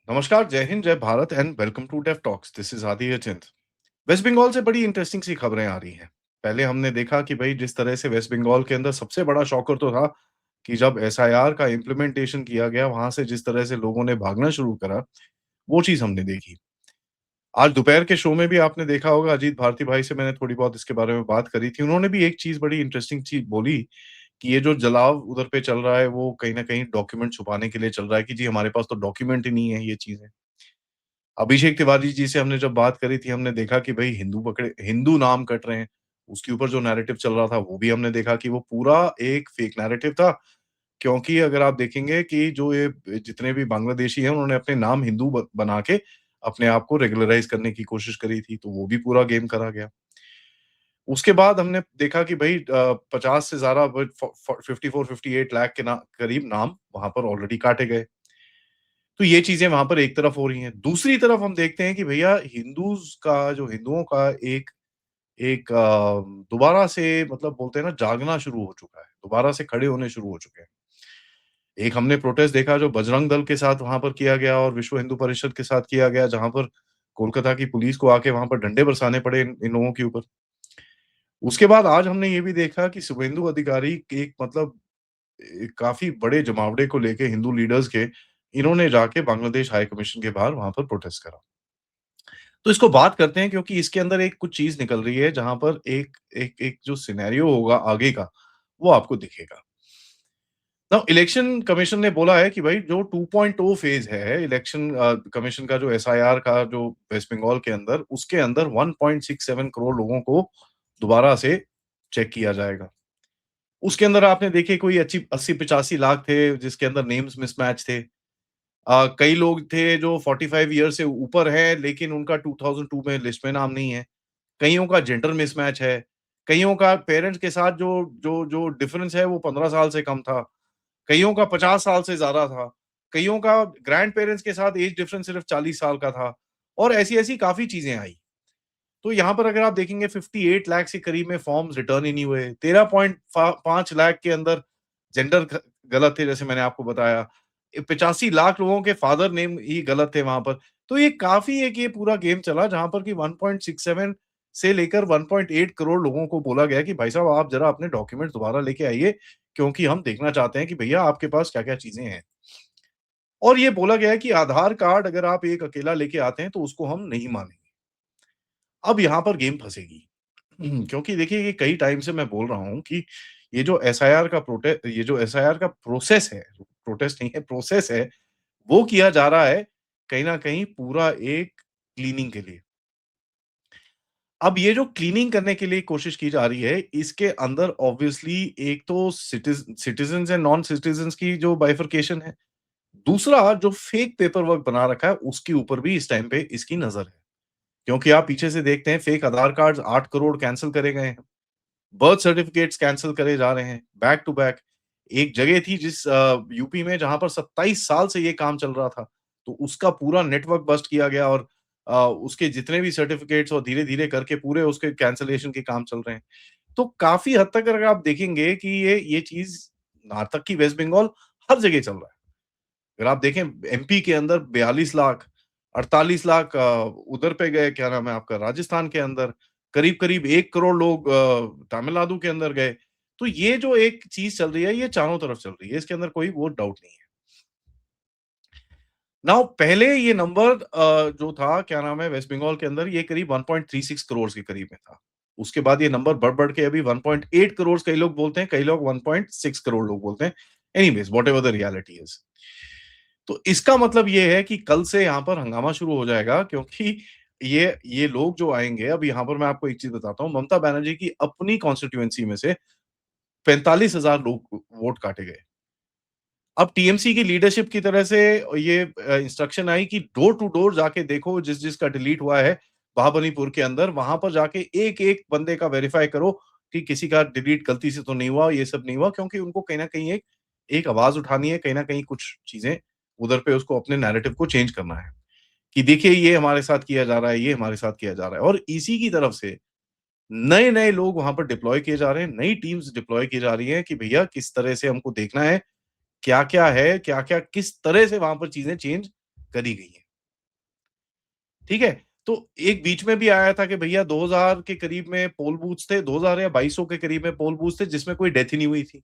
नमस्कार, जय हिंद, जय Bharat and welcome to Dev talks. This is Adi Achint. Waste Bengal से बड़ी इंटरेस्टिंग सी खबरें आ रही हैं। पहले हमने देखा कि भई जिस तरह से वेस्ट बंगाल के अंदर सबसे बड़ा शॉकर तो था कि जब एसआईआर का इम्प्लीमेंटेशन किया गया, वहाँ से जिस तरह से लोगों ने भागना शुरू करा, वो चीज़ हमने देखी। आज दोपहर के शो में भी आपने देखा होगा, अजीत भारती भाई से मैंने थोड़ी बहुत इसके बारे में बात करी थी। उन्होंने भी एक चीज़ बड़ी इंटरेस्टिंग चीज़ बोली कि ये जो जलाव उधर पे चल रहा है, वो कहीं न कहीं डॉक्यूमेंट छुपाने के लिए चल रहा है कि जी हमारे पास तो डॉक्यूमेंट ही नहीं है ये चीज़ें। अभिषेक तिवारी जी से हमने जब बात करी थी, हमने देखा कि भई हिंदू नाम कट रहे हैं। उसके ऊपर जो नैरेटिव चल रहा था, वो भी हमने देखा कि वो पूरा एक फेक नैरेटिव था। क्योंकि अगर आप देखेंगे कि जो ये जितने भी बांग्लादेशी हैं, उन्होंने अपने नाम हिंदू बना के अपने आप को रेगुलराइज़ करने की कोशिश करी थी, तो वो भी पूरा गेम करा गया। उसके बाद हमने देखा कि भई 50 से ज़्यादा ब फ फ 54-58 लाख के करीब नाम वहाँ पर ऑलरेडी काटे गए। तो ये चीज़ें वहाँ पर एक तरफ हो रही हैं। दूसरी तरफ हम देखते हैं कि भैया हिंदुओं का एक एक दोबारा से मतलब बोलते हैं ना जागना शुरू हो चुका है। दोबारा से खड़े होने शुरू हो चुके हैं। एक हमने प्रोटेस्ट देखा जो बजरंग दल के साथ वहाँ पर किया गया और विश्व हिंदू परिषद के साथ किया गया, जहाँ पर कोलकाता की पुलिस को आके वहाँ पर डंडे बरसाने पड़े इन लोगों के ऊपर। उसके बाद आज हमने ये भी देखा कि शुभेंदु अधिकारी एक मतलब काफ़ी बड़े जमावड़े को लेके हिंदू लीडर्स के, इन्होंने जाके बांग्लादेश हाई कमीशन के बाहर वहाँ पर प्रोटेस्ट करा। तो इसको बात करते हैं क्योंकि इसके अंदर एक कुछ चीज़ निकल रही है जहाँ पर एक एक एक जो सिनेरियो होगा आगे का, वो आपको दिखेगा। नाउ इलेक्शन कमीशन ने बोला है कि भाई जो 2.0 फेज़ है इलेक्शन कमीशन का जो एसआईआर का जो वेस्ट बंगाल के अंदर, उसके अंदर 1.67 करोड़ लोगों को दोबारा से चेक किया जाएगा। उसके अंदर आपने देखे कोई अच्छी 80-85 लाख थे जिसके अंदर नेम्स मिसमैच थे। कई लोग थे जो 45 ईयर से ऊपर हैं लेकिन उनका 2002 में लिस्ट में नाम नहीं है। कइयों का जेंडर मिसमैच है। कइयों का पेरेंट्स के साथ जो जो जो डिफरेंस है वो 15 साल से कम था। कइयों का 50 साल से ज़्यादा था। कइयों का ग्रैंड पेरेंट्स के साथ एज डिफरेंस सिर्फ 40 साल का था और ऐसी-ऐसी काफ़ी चीज़ें आई। तो यहाँ पर अगर आप देखेंगे 58 लाख से करीब में फॉर्म्स रिटर्न ही नहीं हुए। 13.5 लाख के अंदर जेंडर ग गलत थे जैसे मैंने आपको बताया। 85 लाख लोगों के फादर नेम ही गलत थे वहाँ पर। तो ये काफ़ी एक ये पूरा गेम चला जहाँ पर कि 1.67 से लेकर 1.8 करोड़ लोगों को बोला गया कि भाई साहब आप ज़रा अपने डॉक्यूमेंट दोबारा लेके आइए, क्योंकि हम देखना चाहते हैं कि भैया आपके पास क्या-क्या चीज़ें हैं। और ये बोला गया है कि आधार कार्ड अगर आप एक अकेला लेके आते हैं तो उसको हम नहीं मानेंगे। अब यहाँ पर गेम फँसेगी। क्योंकि देखिए ये कई टाइम से मैं बोल रहा हूँ कि ये जो एसआईआर का प्रोसेस है, प्रोटेस्ट नहीं है प्रोसेस है, वो किया जा रहा है कहीं न कहीं पूरा एक क्लीनिंग के लिए। अब ये जो क्लीनिंग करने के लिए कोशिश की जा रही है, इसके अंदर ऑब्वियसली एक तो सिटिज़न्स एंड नॉन सिटिज़न्स की जो बाइफरकेशन है। दूसरा जो फेक पेपर वर्क बना रखा है, उसके ऊपर भी इस टाइम पे इसकी नज़र है। क्योंकि आप पीछे से देखते हैं फेक आधार कार्ड्स 8 करोड़ कैंसल करे गए हैं। बर्थ सर्टिफिकेट्स कैंसल करे जा रहे हैं, बैक टू बैक। एक जगह थी यूपी में जहाँ पर 27 साल से ये काम चल रहा था, तो उसका पूरा नेटवर्क बस्ट किया गया और उसके जितने भी सर्टिफिकेट्स और धीरे-धीरे करके पूरे उसके कैंसलेशन के काम चल रहे हैं। तो काफ़ी हद तक अगर आप देखेंगे कि ये चीज़ यहाँ तक कि वेस्ट बंगाल हर जगह चल रहा है। अगर आप देखें एमपी के अंदर 42 लाख, 48 लाख उधर पे गए क्या नाम है आपका राजस्थान के अंदर, करीब-करीब 1 करोड़ लोग तमिलनाडु के अंदर गए। तो ये जो एक चीज़ चल रही है ये चारों तरफ चल रही है, इसके अंदर कोई वो डाउट नहीं है। नाउ पहले ये नंबर जो था क्या नाम है वेस्ट बंगाल के अंदर ये करीब 1.36 करोड़ के करीब में था। उसके बाद ये नंबर बढ़-बढ़ के अभी 1.8 करोड़ कई लोग बोलते हैं, कई लोग 1.6 करोड़ लोग बोलते हैं। Anyways whatever the reality is. तो इसका मतलब ये है कि कल से यहाँ पर हंगामा शुरू हो जाएगा क्योंकि ये लोग जो आएँगे अब यहाँ पर मैं आपको एक चीज़ बताता हूँ, ममता बनर्जी की अपनी कॉन्स्टिट्यूएंसी में से 45,000 लोग वोट काटे गए। अब टीएमसी की लीडरशिप की तरह से ये इंस्ट्रक्शन आई कि डोर टू डोर जाके देखो जिसका डिलीट हुआ है महाबलीपुर के अंदर, वहाँ पर जाके एक-एक बंदे का वेरीफाई करो कि किसी का डिलीट गलती से तो नहीं हुआ, ये सब नहीं हुआ क्योंकि उनको कहीं न कहीं एक एक आवाज़ उठानी है, कहीं न कहीं कुछ चीज़ें उधर पे उसको अपने नैरेटिव को चेंज करना है, कि देखिए ये हमारे साथ किया जा रहा है, ये हमारे साथ किया जा रहा है और इसी की तरफ से नए-नए लोग वहाँ पर डिप्लॉय किए जा रहे हैं, नई टीम्स डिप्लॉय की जा रही हैं कि भैया किस तरह से हमको देखना है क्या-क्या है, क्या-क्या किस तरह से वहाँ पर चीज़ें चेंज करी गई हैं। ठीक है? तो एक बीच में भी आया था कि भैया 2000 के करीब में पोल बूथ्स थे, 2000 या 2200 के करीब में पोल बूथ्स थे जिसमें कोई डेथ ही नहीं हुई थी।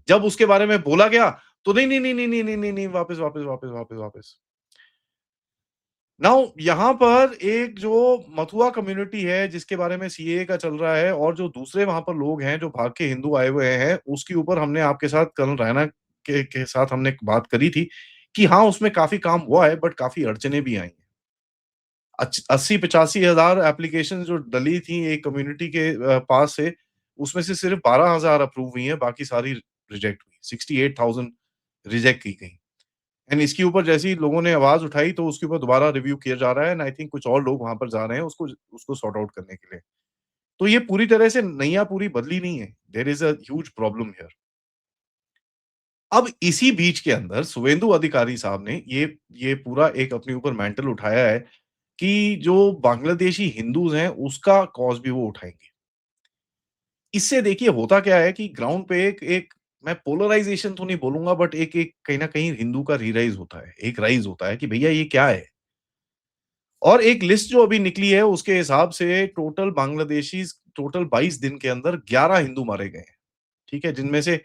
जब उसके बारे में बोला गया, तो नहीं, नहीं, नहीं, नहीं, नहीं, नहीं, नहीं, नहीं, वापस, वापस, वापस, वापस, वापस। नाउ यहाँ पर एक जो मथुआ कम्युनिटी है जिसके बारे में सीएए का चल रहा है और जो दूसरे वहाँ पर लोग हैं जो भाग के हिंदू आए हुए हैं, उसके ऊपर हमने आपके साथ कर्नल रैना के साथ हमने बात करी थी, कि हाँ, उसमें काफ़ी काम हुआ है बट काफ़ी अड़चनें भी आई हैं। 80-85 हज़ार एप्लीकेशन जो डली थी एक कम्युनिटी के पास से, उसमें से सिर्फ 12,000 अप्रूव हुई हैं, बाकी सारी रिजेक्ट हुई। 68,000 रिजेक्ट की गई। एंड इसके ऊपर जैसे ही लोगों ने आवाज़ उठाई तो उसके ऊपर दोबारा रिव्यू किया जा रहा है एंड आई थिंक कुछ और लोग वहाँ पर जा रहे हैं उसको उसको सॉर्ट आउट करने के लिए। तो ये पूरी तरह से नैया पूरी बदली नहीं है। There is a huge problem here. अब इसी बीच के अंदर शुभेंदु अधिकारी साहब ने ये पूरा एक अपने ऊपर मैंटल उठाया है कि जो बांग्लादेशी हिंदूज़ हैं, उसका कॉज़ भी वो उठाएँगे। इससे देखिए होता क्या है कि ग्राउंड पे एक एक मैं पोलराइज़ेशन तो नहीं बोलूँगा बट एक एक कहीं न कहीं हिंदू का री-राइज़ होता है। एक राइज़ होता है कि भैया ये क्या है? और एक लिस्ट जो अभी निकली है उसके हिसाब से टोटल बांग्लादेशीज़ टोटल 22 दिन के अंदर 11 हिंदू मारे गए हैं। ठीक है? जिनमें से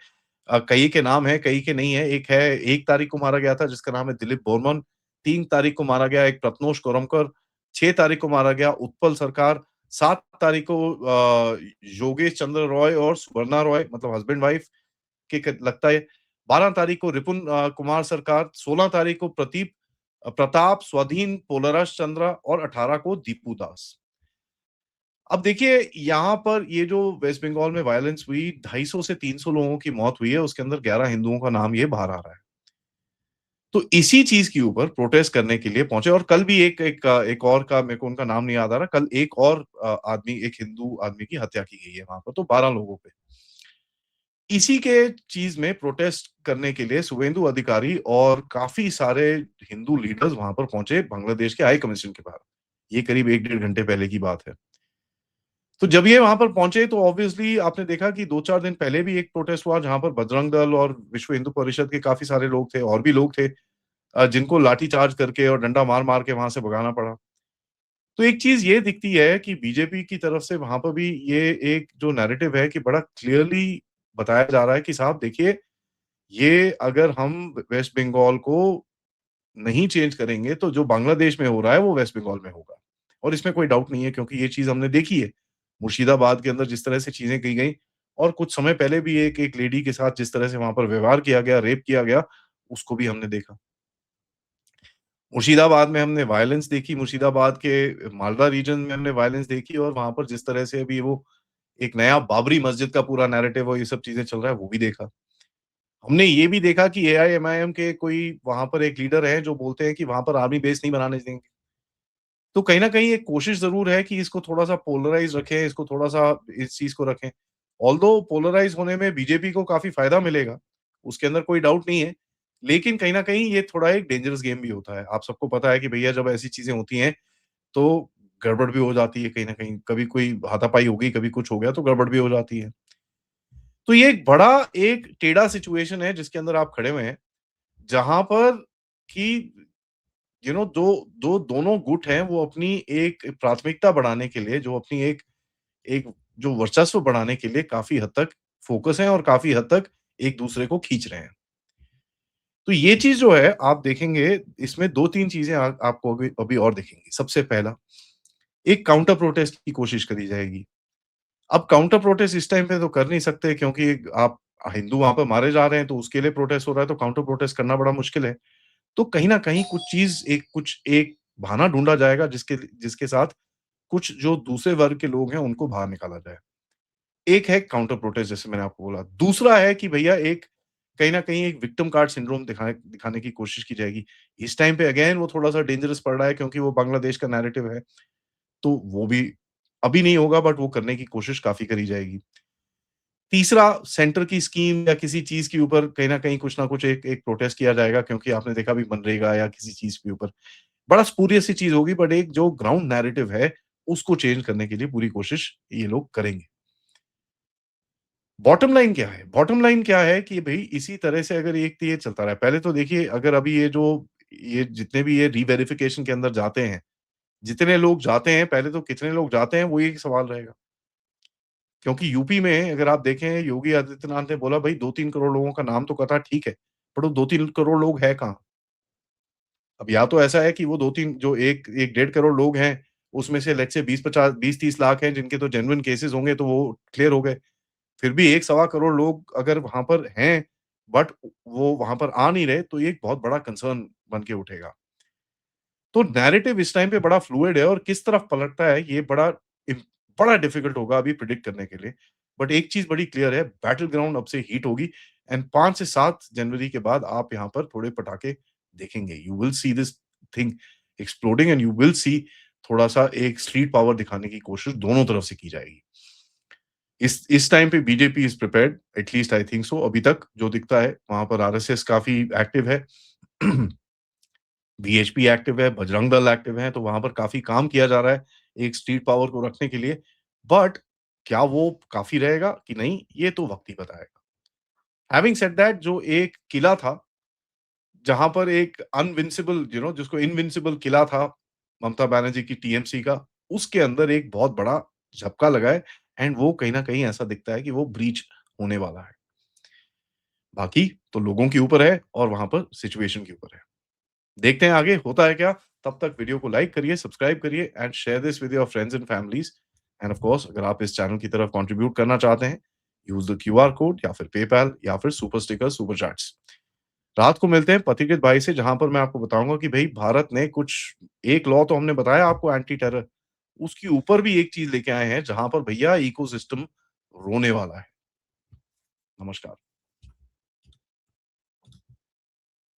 कई के नाम हैं, कई के नहीं है। एक है 1 तारीख को मारा गया था जिसका नाम है दिलीप बोरमन, 3 तारीख को मारा गया एक प्रत्नोष कोरमकर, 6 तारीख को मारा गया उत्पल सरकार, 7 तारीख को योगेश चंद्र रॉय और सुवर्णा रॉय मतलब हस्बैंड वाइफ के क लगता है। 12 तारीख को रिपुन कुमार सरकार, 16 तारीख को प्रताप स्वाधीन पोलरस चंद्रा और 18 को दीपू दास। अब देखिए, यहाँ पर ये जो वेस्ट बंगाल में वायलेंस हुई, 250 से 300 लोगों की मौत हुई है, उसके अंदर 11 हिंदुओं का नाम ये बाहर आ रहा है। तो इसी चीज़ के ऊपर प्रोटेस्ट करने के लिए पहुँचे और कल भी एक और का मेरे को उनका नाम नहीं याद आ रहा, कल एक और एक हिंदू आदमी की हत्या की गई है वहाँ पर, तो 12 लोगों पे। इसी के चीज़ में प्रोटेस्ट करने के लिए शुभेंदु अधिकारी और काफ़ी सारे हिंदू लीडर्स वहाँ पर पहुँचे बांग्लादेश के हाई कमीशन के बाहर। ये करीब 1 डेढ़ घंटे पहले की बात है। तो जब ये वहाँ पर पहुँचे तो ऑब्वियसली आपने देखा कि 2-4 दिन पहले भी एक प्रोटेस्ट हुआ जहाँ पर बजरंग दल और विश्व हिंदू परिषद के काफ़ी सारे लोग थे और भी लोग थे जिनको लाठीचार्ज करके और डंडा मार-मार के वहाँ से भगाना पड़ा। तो एक चीज़ ये दिखती है कि बीजेपी की तरफ से वहाँ पर भी ये एक जो नैरेटिव है कि बड़ा क्लियरली बताया जा रहा है कि साहब देखिए, ये अगर हम वेस्ट बंगाल को नहीं चेंज करेंगे तो जो बांग्लादेश में हो रहा है वो वेस्ट बंगाल में होगा। और इसमें कोई डाउट नहीं है क्योंकि ये चीज़ हमने देखी है। मुर्शिदाबाद के अंदर जिस तरह से चीज़ें की गई और कुछ समय पहले भी एक एक लेडी के साथ जिस तरह से वहाँ पर व्यवहार किया गया, रेप किया गया, उसको भी हमने देखा। मुर्शिदाबाद में हमने वायलेंस देखी, मुर्शिदाबाद के मालदा रीजन में हमने वायलेंस देखी और वहाँ पर जिस तरह से अभी वो एक नया बाबरी मस्जिद का पूरा नैरेटिव और ये सब चीज़ें चल रहा है, वो भी देखा। हमने ये भी देखा कि एआईएमआईएम के कोई वहाँ पर एक लीडर है जो बोलते हैं कि वहाँ पर आर्मी बेस नहीं बनाने देंगे। तो कहीं न कहीं एक कोशिश ज़रूर है कि इसको थोड़ा-सा पोलराइज़ रखें, इसको थोड़ा-सा इस चीज़ को रखें। ऑल्दो पोलराइज़ होने में बीजेपी को काफ़ी फ़ायदा मिलेगा, उसके अंदर कोई डाउट नहीं है। लेकिन कहीं न कहीं ये थोड़ा एक डेंजरस गेम भी होता है। आप सबको पता है कि भैया जब ऐसी चीज़ें होती हैं, तो गड़बड़ भी हो जाती है कहीं न कहीं। कभी कोई हाथापाई हो गई, कभी कुछ हो गया तो गड़बड़ भी हो जाती है। तो ये एक बड़ा एक टेढ़ा सिचुएशन है जिसके अंदर आप खड़े हुए हैं, जहाँ पर कि दो दो दोनों गुट हैं वो अपनी एक प्राथमिकता बढ़ाने के लिए जो अपनी एक एक जो वर्चस्व बढ़ाने के लिए काफ़ी हद तक फ़ोकस हैं और काफ़ी हद तक एक-दूसरे को खींच रहे हैं। तो ये चीज़ जो है आप देखेंगे इसमें 2-3 चीज़ें आपको अभी अभी और दिखेंगी। सबसे पहला, एक काउंटर प्रोटेस्ट की कोशिश करी जाएगी। अब काउंटर प्रोटेस्ट इस टाइम पे तो कर नहीं सकते क्योंकि आप हिंदू वहाँ पे मारे जा रहे हैं तो उसके लिए प्रोटेस्ट हो रहा है तो काउंटर प्रोटेस्ट करना बड़ा मुश्किल है। तो कहीं न कहीं कुछ एक बहाना ढूँढा जाएगा जिसके साथ कुछ जो दूसरे वर्ग के लोग हैं उनको बाहर निकाला जाए। एक है काउंटर प्रोटेस्ट जैसे मैंने आपको बोला। दूसरा है कि भैया एक कहीं न कहीं एक विक्टिम कार्ड सिंड्रोम दिखाने की कोशिश की जाएगी। इस टाइम पे अगेन वो थोड़ा-सा डेंजरस पड़ रहा है क्योंकि वो बांग्लादेश का नैरेटिव है। तो वो भी अभी नहीं होगा बट वो करने की कोशिश काफ़ी करी जाएगी। तीसरा सेंटर की स्कीम या किसी चीज़ के ऊपर कहीं न कहीं कुछ ना कुछ एक एक प्रोटेस्ट किया जाएगा क्योंकि आपने देखा अभी मनरेगा या किसी चीज़ के ऊपर बड़ा स्पूरियस सी चीज़ होगी बट एक जो ग्राउंड नैरेटिव है, उसको चेंज करने के लिए पूरी कोशिश ये लोग करेंगे। बॉटम लाइन क्या है? बॉटम लाइन क्या है कि भई इसी तरह से अगर एक तो ये चलता रहा है। पहले तो देखिए अगर अभी ये जो ये जितने भी ये री-वेरिफिकेशन के अंदर जाते हैं, जितने लोग जाते हैं, पहले तो कितने लोग जाते हैं, वो एक सवाल रहेगा। क्योंकि यूपी में अगर आप देखें, योगी आदित्यनाथ ने बोला भई 2-3 करोड़ लोगों का नाम तो कटा ठीक है, बट वो 2-3 करोड़ लोग हैं कहाँ? अब या तो ऐसा है कि वो 2-3 जो 1 1 डेढ़ करोड़ लोग हैं, उसमें से लेट्स से 20-50 20-30 लाख हैं जिनके तो जेन्युइन केसेज़ होंगे तो वो क्लियर हो गए। फिर भी 1 सवा करोड़ लोग अगर वहाँ पर हैं, बट वो वहाँ पर आ नहीं रहे, तो ये एक बहुत बड़ा कंसर्न बन के उठेगा। तो नैरेटिव इस टाइम पे बड़ा फ्लूइड है और किस तरफ पलटता है ये बड़ा डिफिकल्ट होगा अभी प्रेडिक्ट करने के लिए। बट एक चीज़ बड़ी क्लियर है, बैटल ग्राउंड अब से हीट होगी एंड 5 से 7 जनवरी के बाद आप यहाँ पर थोड़े पटाखे देखेंगे। You will see this thing exploding and you will see थोड़ा-सा एक स्ट्रीट पावर दिखाने की कोशिश दोनों तरफ से की जाएगी। इस टाइम पे BJP is prepared, at least I think so अभी तक जो दिखता है, वहाँ पर आरएसएस काफ़ी एक्टिव है। वीएचपी एक्टिव है, बजरंग दल एक्टिव है, तो वहाँ पर काफ़ी काम किया जा रहा है, एक स्ट्रीट पावर को रखने के लिए। बट क्या वो काफ़ी रहेगा कि नहीं, ये तो वक़्त ही बताएगा। हैविंग सेड दैट जो एक किला था, जहाँ पर एक अनविंसिबल जिसको इनविंसिबल किला था, ममता बनर्जी की टीएमसी का, उसके अंदर एक बहुत बड़ा झटका लगा है एंड वो कहीं न कहीं ऐसा दिखता है कि वो ब्रीच होने वाला है। बाकी तो लोगों के ऊपर है और वहाँ पर सिचुएशन के ऊपर है। देखते हैं आगे होता है क्या? तब तक वीडियो को लाइक करिए, सब्सक्राइब करिए and share this with your friends and families. End of course अगर आप इस चैनल की तरफ कंट्रीब्यूट करना चाहते हैं, यूज़ द क्यूआर कोड या फिर पेपैल या फिर सुपर स्टिकर, सुपर चैट्स। रात को मिलते हैं पथिकृत भाई से जहाँ पर मैं आपको बताऊँगा कि भई भारत ने कुछ एक लॉ तो हमने बताया आपको एंटी टेरर, उसके ऊपर भी एक चीज़ लेके आए हैं जहाँ पर भैया इकोसिस्टम रोने वाला है। नमस्कार।